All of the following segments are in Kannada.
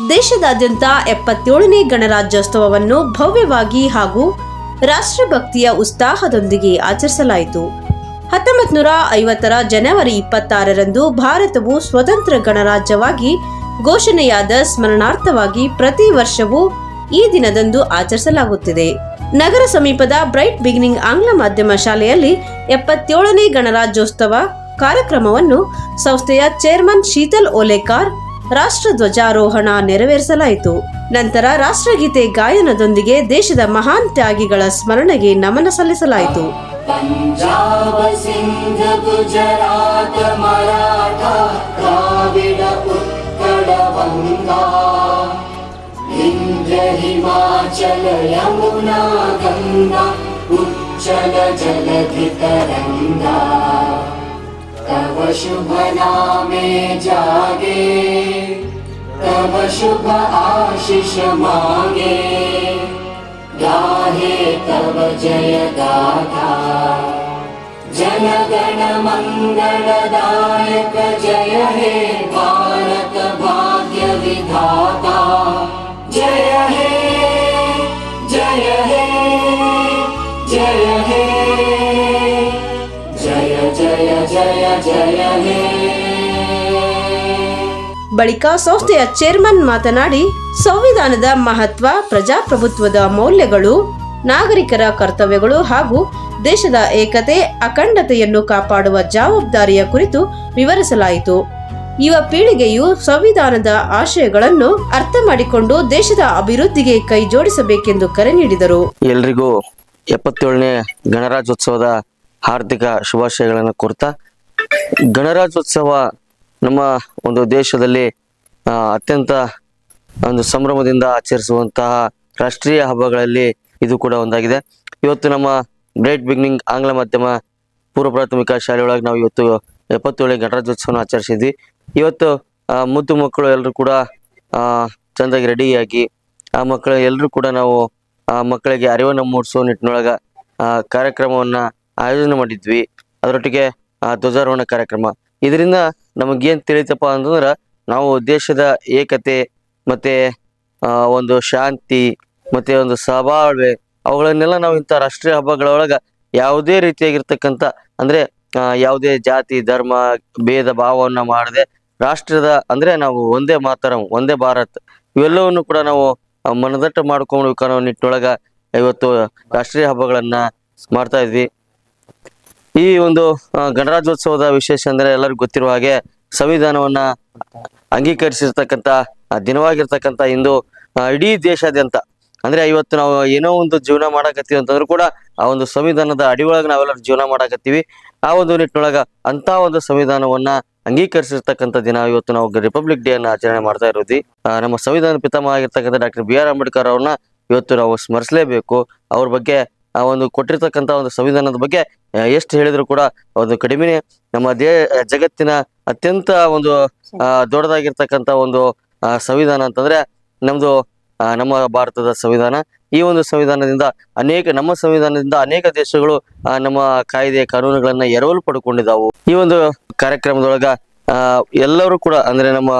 ದೇಶದಾದ್ಯಂತ 77ನೇ ಗಣರಾಜ್ಯೋತ್ಸವವನ್ನು ಭವ್ಯವಾಗಿ ಹಾಗೂ ರಾಷ್ಟ್ರಭಕ್ತಿಯ ಉತ್ಸಾಹದೊಂದಿಗೆ ಆಚರಿಸಲಾಯಿತು. 1950ರ ಜನವರಿ 26ರಂದು ಭಾರತವು ಸ್ವತಂತ್ರ ಗಣರಾಜ್ಯವಾಗಿ ಘೋಷಣೆಯಾದ ಸ್ಮರಣಾರ್ಥವಾಗಿ ಪ್ರತಿ ವರ್ಷವೂ ಈ ದಿನದಂದು ಆಚರಿಸಲಾಗುತ್ತಿದೆ. ನಗರ ಸಮೀಪದ ಬ್ರೈಟ್ ಬಿಗಿನಿಂಗ್ ಆಂಗ್ಲ ಮಾಧ್ಯಮ ಶಾಲೆಯಲ್ಲಿ 77ನೇ ಗಣರಾಜ್ಯೋತ್ಸವ ಕಾರ್ಯಕ್ರಮವನ್ನು ಸಂಸ್ಥೆಯ ಚೇರ್ಮನ್ ಶೀತಲ್ ಓಲೇಕಾರ್ ರಾಷ್ಟ್ರ ಧ್ವಜಾರೋಹಣ ನೆರವೇರಿಸಲಾಯಿತು. ನಂತರ ರಾಷ್ಟ್ರಗೀತೆ ಗಾಯನದೊಂದಿಗೆ ದೇಶದ ಮಹಾನ್ ತ್ಯಾಗಿಗಳ ಸ್ಮರಣೆಗೆ ನಮನ ಸಲ್ಲಿಸಲಾಯಿತು. पंजाब सिंध गुजरात मराठा द्राविड उत्कल गंगा विंध्य हिमाचल यमुना गंगा उच्चल जलधि तरंगा तव शुभ नामे जागे तव शुभ आशीष मांगे गाहे तव जय गाथा जन गण मंगलदायक जय हे भारत भाग्य विधाता जय हे जय हे जय हे जय जय जय जय हे. ಬಳಿಕ ಸಂಸ್ಥೆಯ ಚೇರ್ಮನ್ ಮಾತನಾಡಿ, ಸಂವಿಧಾನದ ಮಹತ್ವ, ಪ್ರಜಾಪ್ರಭುತ್ವದ ಮೌಲ್ಯಗಳು, ನಾಗರಿಕರ ಕರ್ತವ್ಯಗಳು ಹಾಗೂ ದೇಶದ ಏಕತೆ, ಅಖಂಡತೆಯನ್ನು ಕಾಪಾಡುವ ಜವಾಬ್ದಾರಿಯ ಕುರಿತು ವಿವರಿಸಲಾಯಿತು. ಯುವ ಪೀಳಿಗೆಯು ಸಂವಿಧಾನದ ಆಶಯಗಳನ್ನು ಅರ್ಥ ಮಾಡಿಕೊಂಡು ದೇಶದ ಅಭಿವೃದ್ಧಿಗೆ ಕೈ ಜೋಡಿಸಬೇಕೆಂದು ಕರೆ ನೀಡಿದರು. ಎಲ್ರಿಗೂ 77ನೇ ಗಣರಾಜ್ಯೋತ್ಸವದ ಹಾರ್ದಿಕ ಶುಭಾಶಯಗಳನ್ನು ಕೋರ್ತಾ, ಗಣರಾಜ್ಯೋತ್ಸವ ನಮ್ಮ ಒಂದು ದೇಶದಲ್ಲಿ ಅತ್ಯಂತ ಒಂದು ಸಂಭ್ರಮದಿಂದ ಆಚರಿಸುವಂತಹ ರಾಷ್ಟ್ರೀಯ ಹಬ್ಬಗಳಲ್ಲಿ ಇದು ಕೂಡ ಒಂದಾಗಿದೆ. ಇವತ್ತು ನಮ್ಮ ಬ್ರೈಟ್ ಬಿಗಿನಿಂಗ್ ಆಂಗ್ಲ ಮಾಧ್ಯಮ ಪೂರ್ವ ಪ್ರಾಥಮಿಕ ಶಾಲೆಯೊಳಗೆ ನಾವು ಇವತ್ತು 77ನೇ ಗಣರಾಜ್ಯೋತ್ಸವನ ಆಚರಿಸಿದ್ವಿ. ಇವತ್ತು ಮುದ್ದು ಮಕ್ಕಳು ಎಲ್ಲರೂ ಕೂಡ ಚೆಂದಾಗಿ ರೆಡಿಯಾಗಿ ಆ ಮಕ್ಕಳು ಎಲ್ಲರೂ ಕೂಡ ನಾವು ಮಕ್ಕಳಿಗೆ ಅರಿವನ್ನು ಮೂಡಿಸುವ ನಿಟ್ಟಿನೊಳಗೆ ಕಾರ್ಯಕ್ರಮವನ್ನ ಆಯೋಜನೆ ಮಾಡಿದ್ವಿ. ಅದರೊಟ್ಟಿಗೆ ಧ್ವಜಾರೋಹಣ ಕಾರ್ಯಕ್ರಮ. ಇದರಿಂದ ನಮಗೇನು ತಿಳಿತಪ್ಪ ಅಂತಂದ್ರೆ, ನಾವು ದೇಶದ ಏಕತೆ ಮತ್ತೆ ಒಂದು ಶಾಂತಿ ಮತ್ತೆ ಒಂದು ಸಹಬಾಳ್ವೆ ಅವುಗಳನ್ನೆಲ್ಲ ನಾವು ಇಂಥ ರಾಷ್ಟ್ರೀಯ ಹಬ್ಬಗಳೊಳಗ ಯಾವುದೇ ರೀತಿಯಾಗಿರ್ತಕ್ಕಂಥ ಅಂದ್ರೆ ಯಾವುದೇ ಜಾತಿ ಧರ್ಮ ಭೇದ ಭಾವವನ್ನ ಮಾಡದೆ ರಾಷ್ಟ್ರದ ಅಂದ್ರೆ ನಾವು ಒಂದೇ ಮಾತರಂ, ಒಂದೇ ಭಾರತ್ ಇವೆಲ್ಲವನ್ನು ಕೂಡ ನಾವು ಮನದಟ್ಟು ಮಾಡ್ಕೊಳ್ಬೇಕು ಅನ್ನೋ ನಿಟ್ಟಿನೊಳಗ ಇವತ್ತು ರಾಷ್ಟ್ರೀಯ ಹಬ್ಬಗಳನ್ನ ಮಾಡ್ತಾ ಇದ್ವಿ. ಈ ಒಂದು ಗಣರಾಜ್ಯೋತ್ಸವದ ವಿಶೇಷ ಅಂದ್ರೆ ಎಲ್ಲರಿಗೂ ಗೊತ್ತಿರುವ ಹಾಗೆ ಸಂವಿಧಾನವನ್ನ ಅಂಗೀಕರಿಸಿರ್ತಕ್ಕಂಥ ದಿನವಾಗಿರ್ತಕ್ಕಂಥ ಇಂದು ಇಡೀ ದೇಶಾದ್ಯಂತ ಅಂದ್ರೆ ಇವತ್ತು ನಾವು ಏನೋ ಒಂದು ಜೀವನ ಮಾಡಕತ್ತೀವಿ ಅಂತಂದ್ರು ಕೂಡ ಆ ಒಂದು ಸಂವಿಧಾನದ ಅಡಿಯೊಳಗೆ ನಾವೆಲ್ಲರೂ ಜೀವನ ಮಾಡಕತ್ತೀವಿ. ಆ ಒಂದು ನಿಟ್ಟಿನೊಳಗ ಅಂತ ಒಂದು ಸಂವಿಧಾನವನ್ನ ಅಂಗೀಕರಿಸಿರ್ತಕ್ಕಂಥ ದಿನ ಇವತ್ತು ನಾವು ರಿಪಬ್ಲಿಕ್ ಡೇ ಅನ್ನ ಆಚರಣೆ ಮಾಡ್ತಾ ಇರೋದು. ನಮ್ಮ ಸಂವಿಧಾನ ಪಿತಾಮಹ ಆಗಿರ್ತಕ್ಕಂಥ ಡಾಕ್ಟರ್ BR ಅಂಬೇಡ್ಕರ್ ಅವ್ರನ್ನ ಇವತ್ತು ನಾವು ಸ್ಮರಿಸಲೇಬೇಕು. ಅವ್ರ ಬಗ್ಗೆ ಆ ಒಂದು ಕೊಟ್ಟಿರ್ತಕ್ಕಂಥ ಒಂದು ಸಂವಿಧಾನದ ಬಗ್ಗೆ ಎಷ್ಟು ಹೇಳಿದ್ರು ಕೂಡ ಒಂದು ಕಡಿಮೆನೆ. ನಮ್ಮ ಜಗತ್ತಿನ ಅತ್ಯಂತ ಒಂದು ದೊಡ್ಡದಾಗಿರ್ತಕ್ಕಂಥ ಒಂದು ಸಂವಿಧಾನ ಅಂತಂದ್ರೆ ನಮ್ದು ನಮ್ಮ ಭಾರತದ ಸಂವಿಧಾನ. ಈ ಒಂದು ಸಂವಿಧಾನದಿಂದ ನಮ್ಮ ಸಂವಿಧಾನದಿಂದ ಅನೇಕ ದೇಶಗಳು ನಮ್ಮ ಕಾಯ್ದೆ ಕಾನೂನುಗಳನ್ನ ಎರವಲು ಪಡ್ಕೊಂಡಿದ್ದಾವು. ಈ ಒಂದು ಕಾರ್ಯಕ್ರಮದೊಳಗ ಎಲ್ಲರೂ ಕೂಡ ಅಂದ್ರೆ ನಮ್ಮ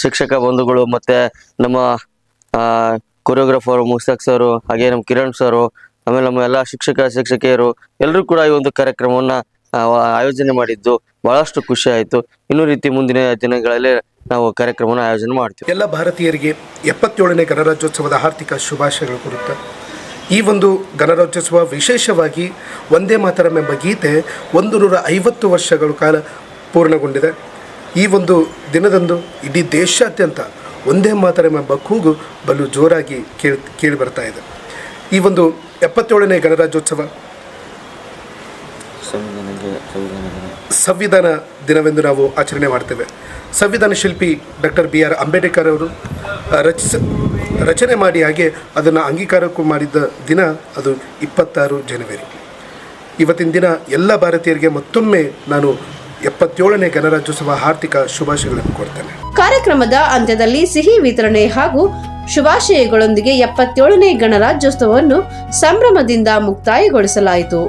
ಶಿಕ್ಷಕ ಬಂಧುಗಳು ಮತ್ತೆ ನಮ್ಮ ಕೊರಿಯೋಗ್ರಾಫರ್ ಮುಸ್ತಕ್ ಸರ್, ಹಾಗೆ ನಮ್ಮ ಕಿರಣ್ ಸರ್, ಆಮೇಲೆ ನಮ್ಮ ಎಲ್ಲ ಶಿಕ್ಷಕಿಯರು ಎಲ್ಲರೂ ಕೂಡ ಈ ಒಂದು ಕಾರ್ಯಕ್ರಮವನ್ನ ಆಯೋಜನೆ ಮಾಡಿದ್ದು ಬಹಳಷ್ಟು ಖುಷಿ ಆಯಿತು. ಇನ್ನೂ ರೀತಿ ಮುಂದಿನ ದಿನಗಳಲ್ಲಿ ನಾವು ಕಾರ್ಯಕ್ರಮವನ್ನು ಆಯೋಜನೆ ಮಾಡ್ತೀವಿ. ಎಲ್ಲ ಭಾರತೀಯರಿಗೆ 77ನೇ ಗಣರಾಜ್ಯೋತ್ಸವದ ಆರ್ಥಿಕ ಶುಭಾಶಯಗಳು ಕೊಡುತ್ತಾ, ಈ ಒಂದು ಗಣರಾಜ್ಯೋತ್ಸವ ವಿಶೇಷವಾಗಿ ವಂದೇ ಮಾತರಂ ಎಂಬ ಗೀತೆ 150 ವರ್ಷಗಳ ಕಾಲ ಪೂರ್ಣಗೊಂಡಿದೆ. ಈ ಒಂದು ದಿನದಂದು ಇಡೀ ದೇಶಾದ್ಯಂತ ವಂದೇ ಮಾತರಂ ಎಂಬ ಕೂಗು ಬಲು ಜೋರಾಗಿ ಕೇಳಿ ಬರ್ತಾ ಇದೆ. ಈ ಒಂದು 77ನೇ ಗಣರಾಜ್ಯೋತ್ಸವ ಸಂವಿಧಾನ ದಿನವೆಂದು ನಾವು ಆಚರಣೆ ಮಾಡ್ತೇವೆ. ಸಂವಿಧಾನ ಶಿಲ್ಪಿ ಡಾಕ್ಟರ್ BR ಅಂಬೇಡ್ಕರ್ ಅವರು ರಚನೆ ಮಾಡಿ ಹಾಗೆ ಅದನ್ನು ಅಂಗೀಕಾರಕ್ಕೂ ಮಾಡಿದ್ದ ದಿನ ಅದು 26 ಜನವರಿ. ಇವತ್ತಿನ ದಿನ ಎಲ್ಲ ಭಾರತೀಯರಿಗೆ ಮತ್ತೊಮ್ಮೆ ನಾನು 77ನೇ ಗಣರಾಜ್ಯೋತ್ಸವ ಆರ್ಥಿಕ ಶುಭಾಶಯಗಳನ್ನು ಕೋರ್ತೇನೆ. ಕಾರ್ಯಕ್ರಮದ ಅಂತ್ಯದಲ್ಲಿ ಸಿಹಿ ವಿತರಣೆ ಹಾಗೂ ಶುಭಾಶಯಗಳೊಂದಿಗೆ 77ನೇ ಗಣರಾಜ್ಯೋತ್ಸವವನ್ನು ಸಂಭ್ರಮದಿಂದ ಮುಕ್ತಾಯಗೊಳಿಸಲಾಯಿತು.